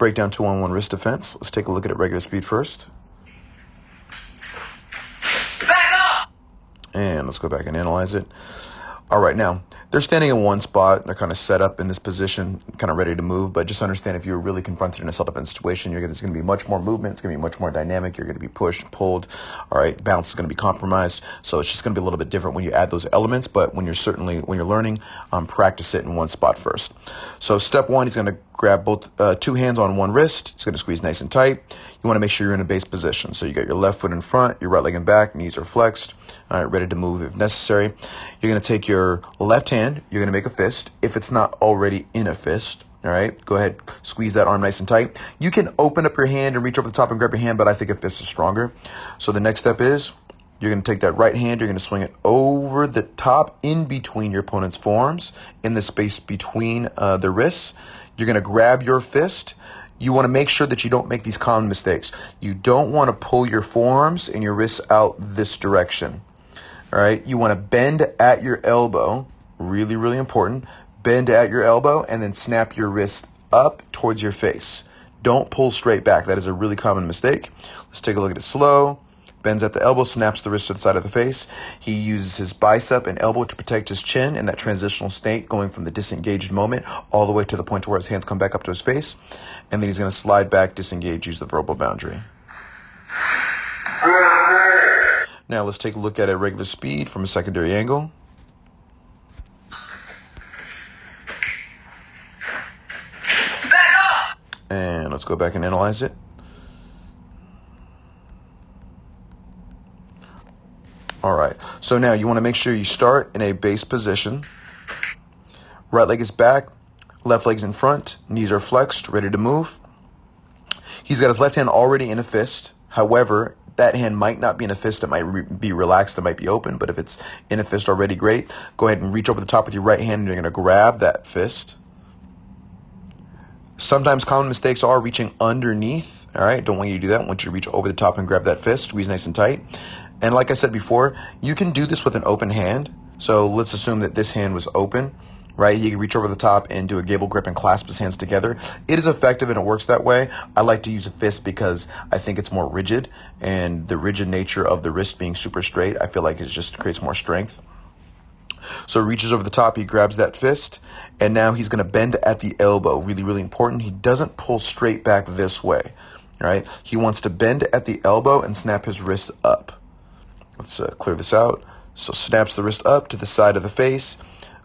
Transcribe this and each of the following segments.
break down 2-on-1 wrist defense. Let's take a look at it regular speed first. Back up! And let's go back and analyze it. All right, now, they're standing in one spot. They're kind of set up in this position, kind of ready to move. But just understand, if you're really confronted in a self-defense situation, there's going to be much more movement. It's going to be much more dynamic. You're going to be pushed, pulled. All right, balance is going to be compromised. So it's just going to be a little bit different when you add those elements. But when you're learning, practice it in one spot first. So step one, he's going to grab both 2 hands on one wrist. He's going to squeeze nice and tight. You want to make sure you're in a base position. So you got your left foot in front, your right leg in back, knees are flexed. All right, ready to move if necessary. You're going to take your left hand, you're going to make a fist. If it's not already in a fist, all right, go ahead, squeeze that arm nice and tight. You can open up your hand and reach over the top and grab your hand, but I think a fist is stronger. So the next step is, you're going to take that right hand, you're going to swing it over the top in between your opponent's forearms, in the space between the wrists. You're going to grab your fist. You want to make sure that you don't make these common mistakes. You don't want to pull your forearms and your wrists out this direction. All right, you want to bend at your elbow, really, really important. Bend at your elbow and then snap your wrist up towards your face. Don't pull straight back. That is a really common mistake. Let's take a look at it slow. Bends at the elbow, snaps the wrist to the side of the face. He uses his bicep and elbow to protect his chin in that transitional state, going from the disengaged moment all the way to the point to where his hands come back up to his face. And then he's going to slide back, disengage, use the verbal boundary. Now let's take a look at it at regular speed from a secondary angle. Back up! And let's go back and analyze it. All right, so now you want to make sure you start in a base position. Right leg is back, left leg's in front, knees are flexed, ready to move. He's got his left hand already in a fist. However, that hand might not be in a fist. It might be relaxed. It might be open. But if it's in a fist already, great. Go ahead and reach over the top with your right hand, and you're going to grab that fist. Sometimes common mistakes are reaching underneath. All right, don't want you to do that. I want you to reach over the top and grab that fist. Squeeze nice and tight. And like I said before, you can do this with an open hand. So let's assume that this hand was open, right? He can reach over the top and do a gable grip and clasp his hands together. It is effective and it works that way. I like to use a fist because I think it's more rigid, and the rigid nature of the wrist being super straight, I feel like it just creates more strength. So he reaches over the top, he grabs that fist, and now he's going to bend at the elbow. Really, really important. He doesn't pull straight back this way, right? He wants to bend at the elbow and snap his wrist up. Let's clear this out. So snaps the wrist up to the side of the face,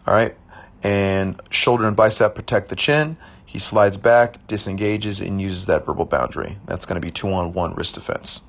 all right? And shoulder and bicep protect the chin. He slides back, disengages, and uses that verbal boundary. That's going to be 2-on-1 wrist defense.